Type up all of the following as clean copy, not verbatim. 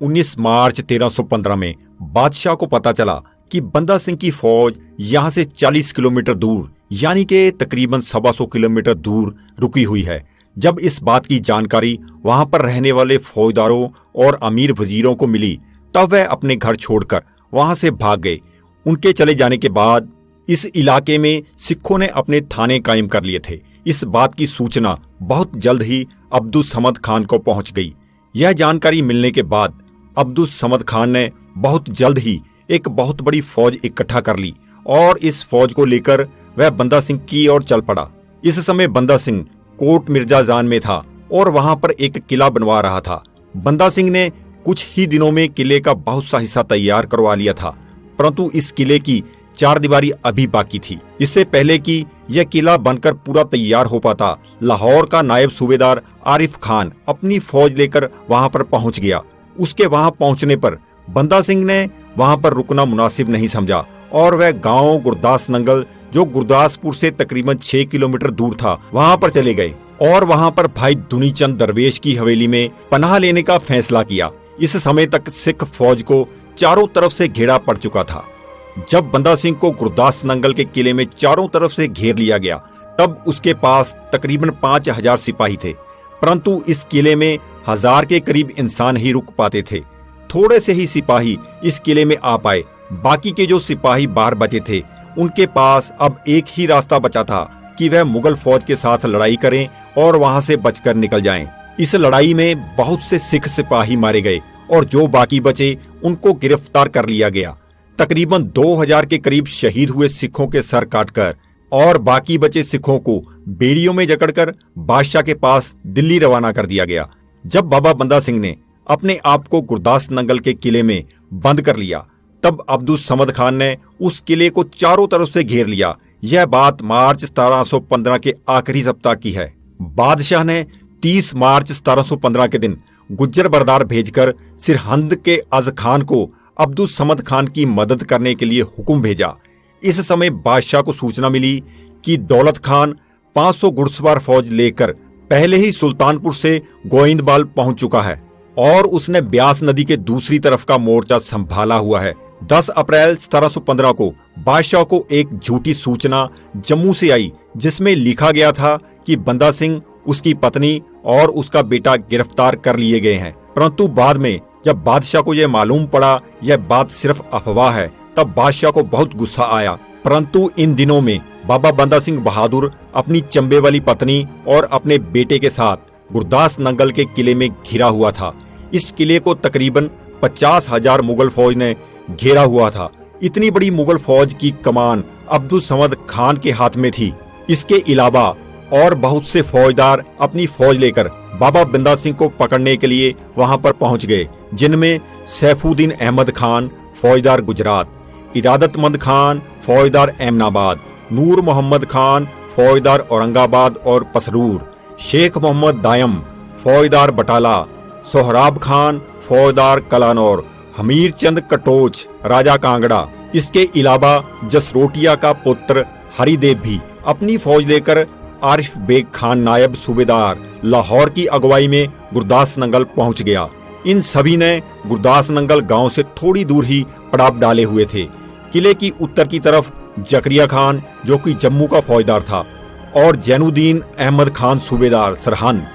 19 मार्च 1315 में बादशाह को पता चला कि बंदा सिंह की फौज यहाँ से 40 किलोमीटर दूर यानी कि तकरीबन 125 किलोमीटर दूर रुकी हुई है। जब इस बात की जानकारी वहां पर रहने वाले फौजदारों और अमीर वजीरों को मिली तब वह अपने घर छोड़कर वहां से भाग गए। उनके चले जाने के बाद इस इलाके में सिखों ने अपने थाने कायम कर लिए थे। इस बात की सूचना बहुत जल्द ही अब्दुस समद खान को पहुंच गई। यह जानकारी मिलने के बाद अब्दुस समद खान ने बहुत जल्द ही एक बहुत बड़ी फौज इकट्ठा कर ली और इस फौज को लेकर वह बंदा सिंह की ओर चल पड़ा। इस समय बंदा सिंह कोट मिर्जाजान में था और वहां पर एक किला बनवा रहा था। बंदा सिंह ने कुछ ही दिनों में किले का बहुत सा हिस्सा तैयार करवा लिया था, परंतु इस किले की चारदीवारी अभी बाकी थी। इससे पहले कि यह किला बनकर पूरा तैयार हो पाता, लाहौर का नायब सूबेदार आरिफ खान अपनी फौज लेकर वहां पर पहुंच गया। उसके वहां पहुंचने पर बंदा सिंह ने वहां पर रुकना मुनासिब नहीं समझा और वह गांव गुरदास नंगल, जो गुरदासपुर से तकरीबन 6 किलोमीटर दूर था, वहां पर चले गए और वहां पर भाई दुनीचंद दरवेश की हवेली में पनाह लेने का फैसला किया। इस समय तक सिख फौज को चारों तरफ से घेरा पड़ चुका था। जब बंदा सिंह को गुरदास नंगल के किले में चारों तरफ से घेर लिया गया तब उसके पास तकरीबन 5000 सिपाही थे, परंतु इस किले में 1000 के करीब इंसान ही रुक पाते थे। थोड़े से ही सिपाही इस किले में आ पाए। बाकी के जो सिपाही बाहर बचे थे उनके पास अब एक ही रास्ता बचा था कि वह मुगल फौज के साथ लड़ाई करें और वहां से बचकर निकल जाएं। इस लड़ाई में बहुत से सिख सिपाही मारे गए और जो बाकी बचे उनको गिरफ्तार कर लिया गया। तकरीबन 2000 के करीब शहीद हुए सिखों के सर काटकर और बाकी बचे सिखों को बेड़ियों में जकड़कर बादशाह के पास दिल्ली रवाना कर दिया गया। जब बाबा बंदा सिंह ने अपने आप को गुरदास नंगल के किले में बंद कर लिया तब अब्दुस समद खान ने उस किले को चारों तरफ से घेर लिया। यह बात मार्च 1715 के आखिरी सप्ताह की है। बादशाह ने 30 मार्च 1715 के दिन गुज्जर बरदार भेजकर सिरहिंद के अज खान को अब्दुस समद खान की मदद करने के लिए हुक्म भेजा। इस समय बादशाह को सूचना मिली कि दौलत खान 500 घुड़सवार फौज लेकर पहले ही सुल्तानपुर से गोइंदवाल पहुंच चुका है और उसने ब्यास नदी के दूसरी तरफ का मोर्चा संभाला हुआ है। 10 अप्रैल 1715 को बादशाह को एक झूठी सूचना जम्मू से आई जिसमें लिखा गया था कि बंदा सिंह, उसकी पत्नी और उसका बेटा गिरफ्तार कर लिए गए हैं। परंतु बाद में जब बादशाह को यह मालूम पड़ा यह बात सिर्फ अफवाह है तब बादशाह को बहुत गुस्सा आया। परंतु इन दिनों में बाबा बंदा सिंह बहादुर अपनी चंबे वाली पत्नी और अपने बेटे के साथ गुरदास नंगल के किले में घिरा हुआ था। इस किले को तकरीबन 50,000 मुगल फौज ने घेरा हुआ था। इतनी बड़ी मुगल फौज की कमान अब्दुस समद खान के हाथ में थी। इसके अलावा और बहुत से फौजदार अपनी फौज लेकर बाबा बंदा सिंह को पकड़ने के लिए वहां पर पहुंच गए, जिनमें सैफुद्दीन अहमद खान फौजदार गुजरात, इरादतमंद खान फौजदार एमनाबाद, नूर मोहम्मद खान फौजदार औरंगाबाद और पसरूर, शेख मोहम्मद दायम फौजदार बटाला, सोहराब खान फौजदार कलानौर, हमीर चंद कटोच राजा कांगड़ा। इसके अलावा जसरोटिया का पुत्र हरिदेव भी अपनी फौज लेकर आरिफ बेग खान नायब सूबेदार लाहौर की अगुवाई में गुरदास नंगल पहुंच गया। इन सभी ने गुरदास नंगल गांव से थोड़ी दूर ही पड़ाव डाले हुए थे। किले की उत्तर की तरफ जकरिया खान जो कि जम्मू का फौजदार था और जैनुद्दीन अहमद खान सूबेदार सरहंद,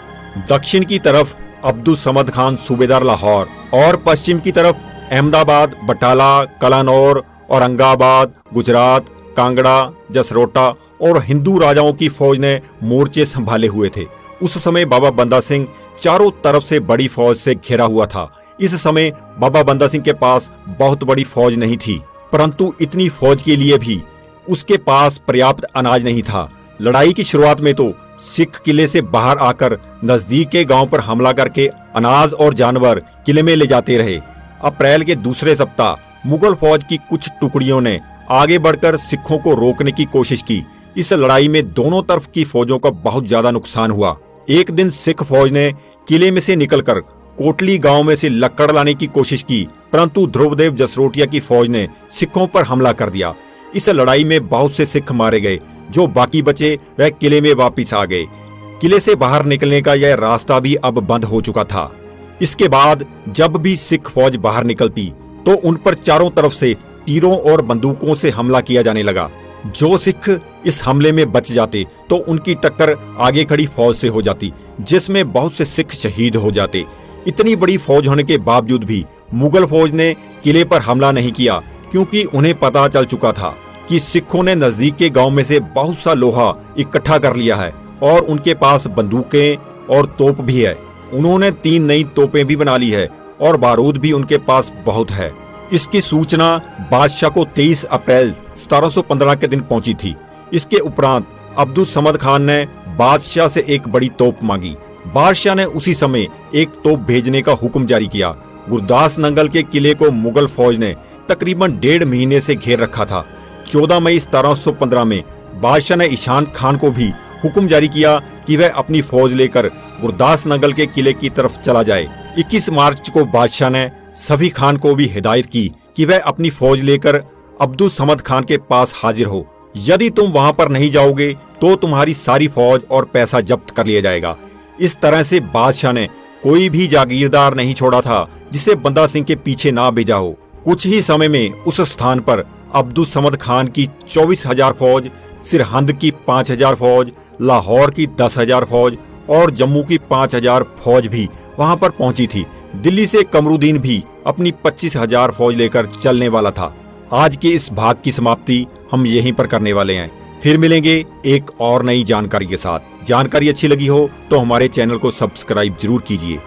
दक्षिण की तरफ अब्दुस समद खान सूबेदार लाहौर और पश्चिम की तरफ अहमदाबाद, बटाला, कलानौर, औरंगाबाद, गुजरात, कांगड़ा, जसरोटा और हिंदू राजाओं की फौज ने मोर्चे संभाले हुए थे। उस समय बाबा बंदा सिंह चारों तरफ से बड़ी फौज से घिरा हुआ था। इस समय बाबा बंदा सिंह के पास बहुत बड़ी फौज नहीं थी, परंतु इतनी फौज के लिए भी उसके पास पर्याप्त अनाज नहीं था। लड़ाई की शुरुआत में तो सिख किले से बाहर आकर नजदीक के गांव पर हमला करके अनाज और जानवर किले में ले जाते रहे। अप्रैल के दूसरे सप्ताह मुगल फौज की कुछ टुकड़ियों ने आगे बढ़कर सिखों को रोकने की कोशिश की। इस लड़ाई में दोनों तरफ की फौजों का बहुत ज्यादा नुकसान हुआ। एक दिन सिख फौज ने किले में से निकलकर कोटली गांव में से लकड़ लाने की कोशिश की, परंतु ध्रुवदेव जसरोटिया की फौज ने सिखों पर हमला कर दिया। इस लड़ाई में बहुत से सिख मारे गए। जो बाकी बचे वह किले में वापिस आ गए। किले से बाहर निकलने का यह रास्ता भी अब बंद हो चुका था। इसके बाद जब भी सिख फौज बाहर निकलती तो उन पर चारों तरफ से तीरों और बंदूकों से हमला किया जाने लगा। जो सिख इस हमले में बच जाते तो उनकी टक्कर आगे खड़ी फौज से हो जाती, जिसमें बहुत से सिख शहीद हो जाते। इतनी बड़ी फौज होने के बावजूद भी मुगल फौज ने किले पर हमला नहीं किया, क्योंकि उन्हें पता चल चुका था कि सिखों ने नजदीक के गांव में से बहुत सा लोहा इकट्ठा कर लिया है और उनके पास बंदूकें और तोप भी है। उन्होंने 3 नई तोपें भी बना ली है और बारूद भी उनके पास बहुत है। इसकी सूचना बादशाह को 23 अप्रैल 1715 के दिन पहुंची थी। इसके उपरांत अब्दुल समद खान ने बादशाह से एक बड़ी तोप मांगी। बादशाह ने उसी समय एक तोप भेजने का हुक्म जारी किया। गुरदास नंगल के किले को मुगल फौज ने तकरीबन 1.5 महीने से घेर रखा था। 14 मई 1715 में बादशाह ने ईशान खान को भी हुक्म जारी किया कि वह अपनी फौज लेकर गुरदास नंगल के किले की तरफ चला जाए। 21 मार्च को बादशाह ने सभी खान को भी हिदायत की कि वह अपनी फौज लेकर अब्दुल समद खान के पास हाजिर हो। यदि तुम वहां पर नहीं जाओगे तो तुम्हारी सारी फौज और पैसा जब्त कर लिया जाएगा। इस तरह से बादशाह ने कोई भी जागीरदार नहीं छोड़ा था जिसे बंदा सिंह के पीछे ना भेजा हो। कुछ ही समय में उस स्थान पर अब्दुल समद खान की 24,000 फौज, सिरहिंद की 5,000 फौज, लाहौर की 10,000 फौज और जम्मू की 5,000 फौज भी वहां पर पहुंची थी। दिल्ली से कमरुद्दीन भी अपनी 25,000 फौज लेकर चलने वाला था। आज के इस भाग की समाप्ति हम यहीं पर करने वाले हैं। फिर मिलेंगे एक और नई जानकारी के साथ। जानकारी अच्छी लगी हो तो हमारे चैनल को सब्सक्राइब जरूर कीजिए।